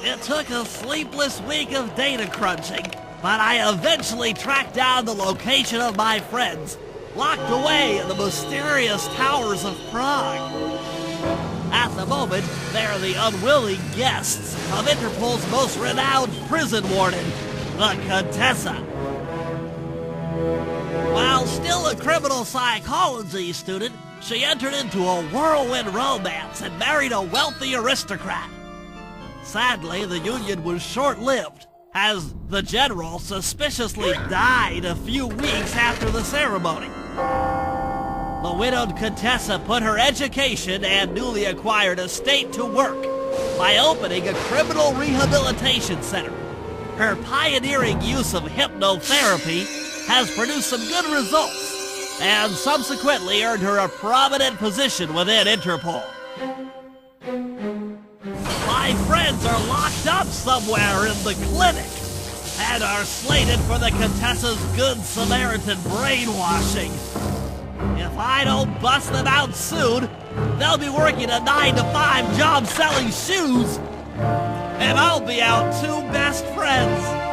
It took a sleepless week of data crunching, but I eventually tracked down the location of my friends, locked away in the mysterious towers of Prague. At the moment, they're the unwilling guests of Interpol's most renowned prison warden, the Contessa. While still a criminal psychology student, she entered into a whirlwind romance and married a wealthy aristocrat. Sadly, the union was short-lived, as the general suspiciously died a few weeks after the ceremony. The widowed Contessa put her education and newly acquired estate to work by opening a criminal rehabilitation center. Her pioneering use of hypnotherapy has produced some good results, and subsequently earned her a prominent position within Interpol. My friends are locked up somewhere in the clinic, and are slated for the Contessa's Good Samaritan brainwashing. If I don't bust them out soon, they'll be working a 9-to-5 job selling shoes, and I'll be out two best friends.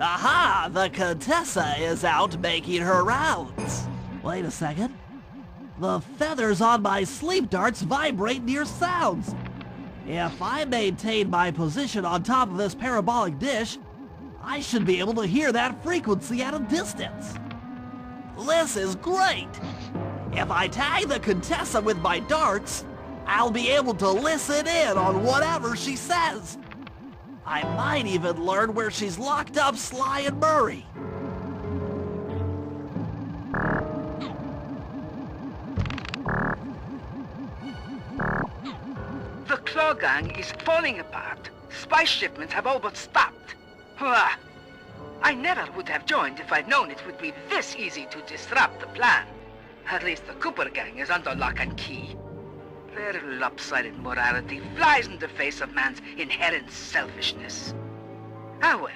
Aha! The Contessa is out making her rounds. Wait a second. The feathers on my sleep darts vibrate near sounds. If I maintain my position on top of this parabolic dish, I should be able to hear that frequency at a distance. This is great! If I tag the Contessa with my darts, I'll be able to listen in on whatever she says. I might even learn where she's locked up Sly and Murray. The Claw Gang is falling apart. Spy shipments have all but stopped. Hurrah! I never would have joined if I'd known it would be this easy to disrupt the plan. At least the Cooper Gang is under lock and key. Their lopsided morality flies in the face of man's inherent selfishness. Ah well,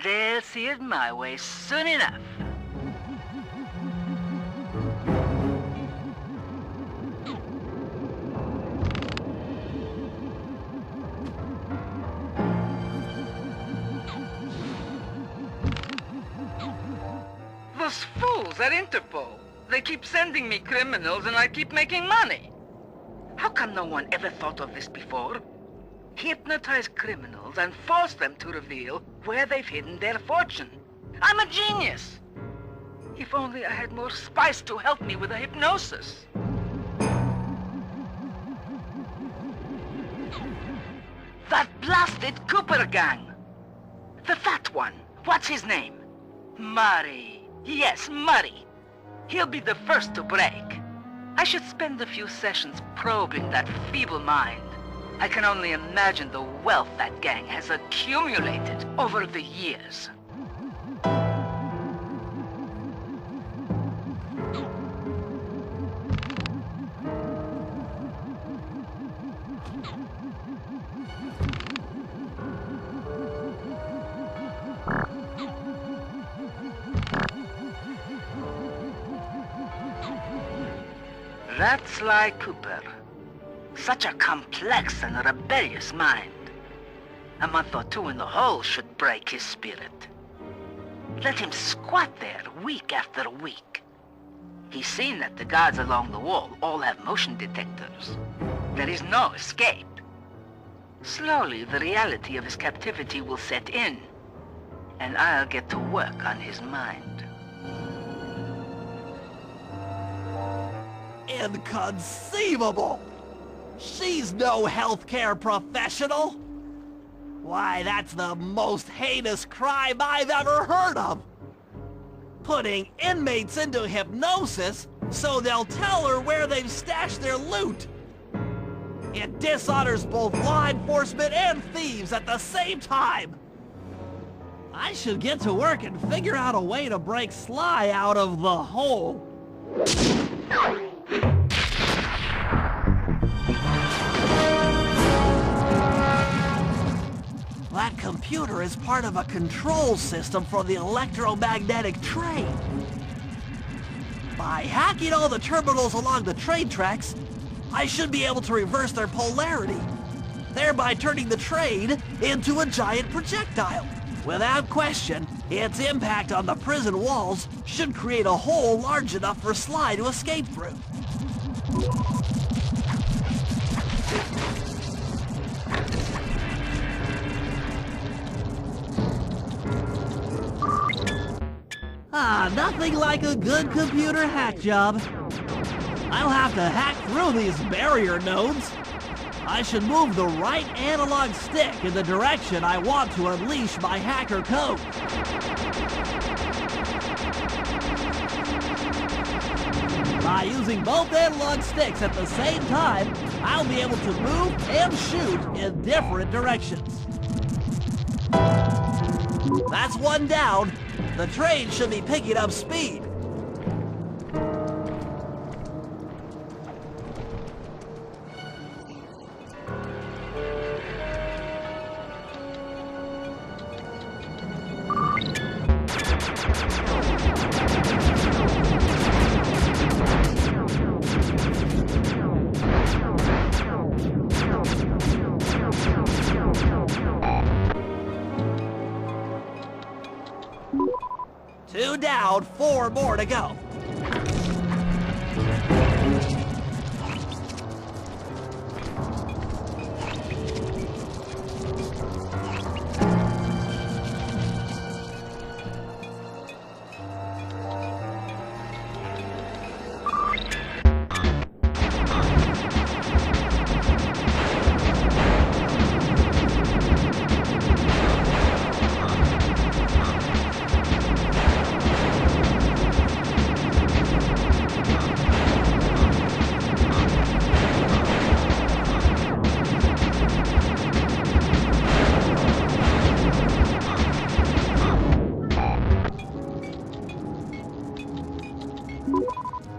they'll see it my way soon enough. Those fools at Interpol. They keep sending me criminals and I keep making money. How come no one ever thought of this before? Hypnotize criminals and force them to reveal where they've hidden their fortune. I'm a genius! If only I had more spice to help me with the hypnosis. That blasted Cooper Gang! The fat one. What's his name? Murray. Yes, Murray. He'll be the first to break. I should spend a few sessions probing that feeble mind. I can only imagine the wealth that gang has accumulated over the years. That's Sly Cooper. Such a complex and rebellious mind. A month or two in the hole should break his spirit. Let him squat there week after week. He's seen that the guards along the wall all have motion detectors. There is no escape. Slowly, the reality of his captivity will set in, and I'll get to work on his mind. Inconceivable! She's no healthcare professional! Why, that's the most heinous crime I've ever heard of! Putting inmates into hypnosis so they'll tell her where they've stashed their loot! It dishonors both law enforcement and thieves at the same time! I should get to work and figure out a way to break Sly out of the hole. That computer is part of a control system for the electromagnetic train. By hacking all the terminals along the train tracks, I should be able to reverse their polarity, thereby turning the train into a giant projectile. Without question, its impact on the prison walls should create a hole large enough for Sly to escape through. Nothing like a good computer hack job. I'll have to hack through these barrier nodes. I should move the right analog stick in the direction I want to unleash my hacker code. By using both analog sticks at the same time, I'll be able to move and shoot in different directions. That's one down. The train should be picking up speed. Two down, 4 more to go.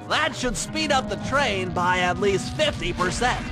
That should speed up the train by at least 50%.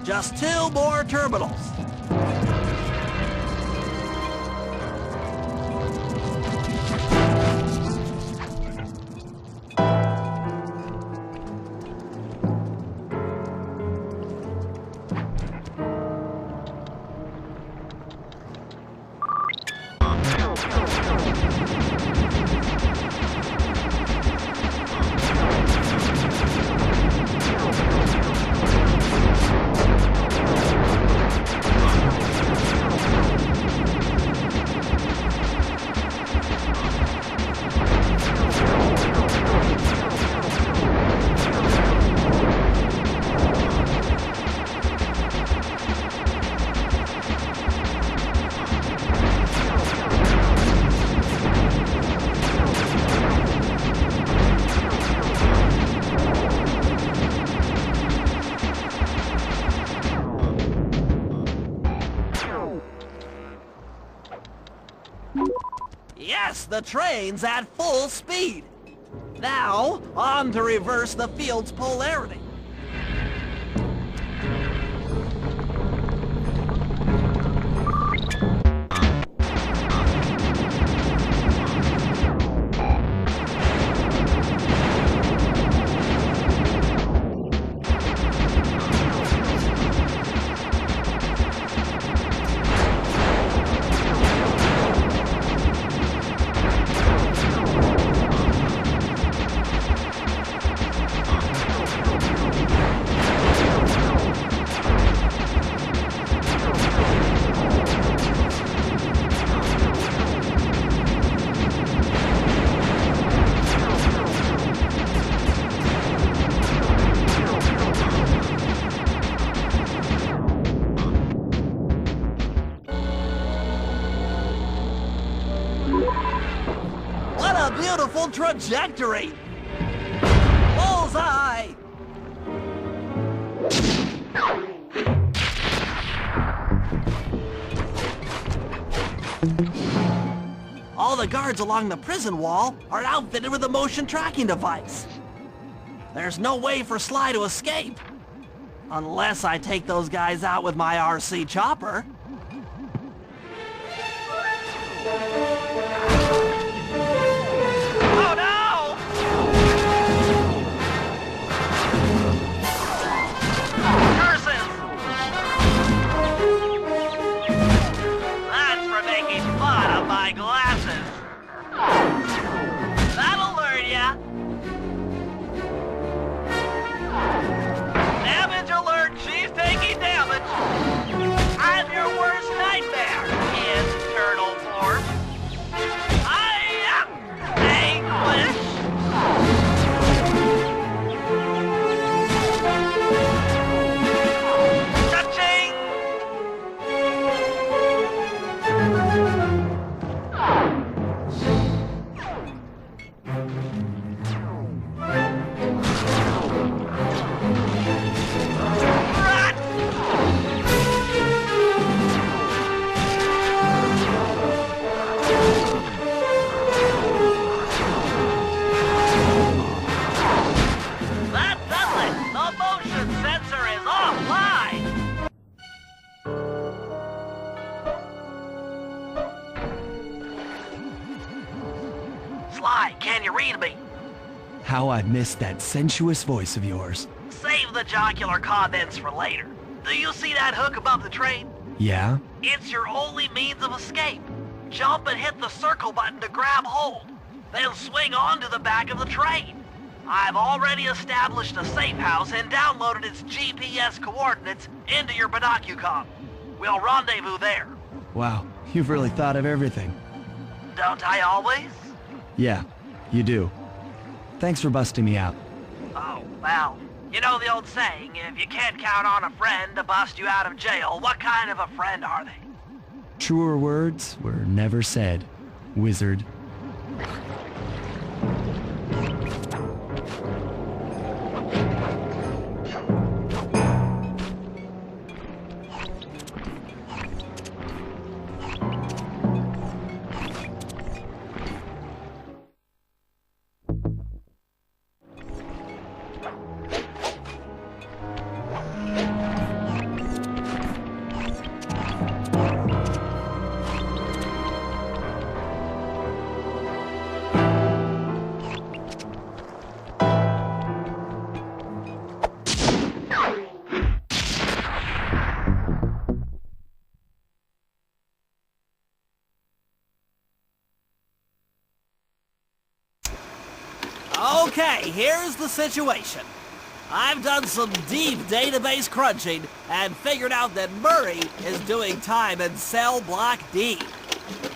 Just 2 more terminals. Yes, the train's at full speed. Now, on to reverse the field's polarity. What a beautiful trajectory! Bullseye! All the guards along the prison wall are outfitted with a motion tracking device. There's no way for Sly to escape. Unless I take those guys out with my RC chopper. Oh no! Curses! That's for making fun of my glasses. That'll learn ya! Damage alert! She's taking damage! I'm your worst nightmare in turtle form. I am English! Cha-ching! Rat! That does it! The motion sensor is offline! Sly, can you read me? How I missed that sensuous voice of yours. Save the jocular comments for later. Do you see that hook above the train? Yeah? It's your only means of escape. Jump and hit the circle button to grab hold. Then swing onto the back of the train. I've already established a safe house and downloaded its GPS coordinates into your binocucom. We'll rendezvous there. Wow, you've really thought of everything. Don't I always? Yeah, you do. Thanks for busting me out. Oh, well, you know the old saying, if you can't count on a friend to bust you out of jail, what kind of a friend are they? Truer words were never said, wizard. Okay, here's the situation. I've done some deep database crunching and figured out that Murray is doing time in cell block D.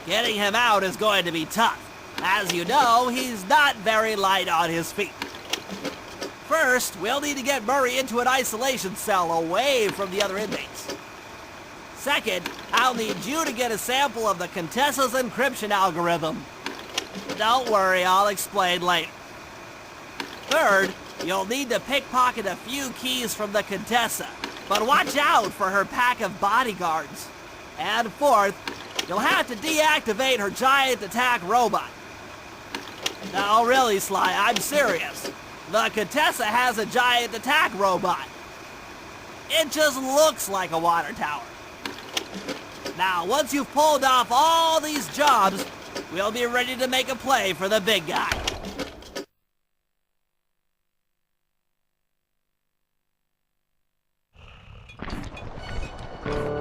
Getting him out is going to be tough. As you know, he's not very light on his feet. First, we'll need to get Murray into an isolation cell away from the other inmates. Second, I'll need you to get a sample of the Contessa's encryption algorithm. Don't worry, I'll explain later. Third, you'll need to pickpocket a few keys from the Contessa, but watch out for her pack of bodyguards. And fourth, you'll have to deactivate her giant attack robot. No, really, Sly, I'm serious. The Contessa has a giant attack robot. It just looks like a water tower. Now, once you've pulled off all these jobs, we'll be ready to make a play for the big guy.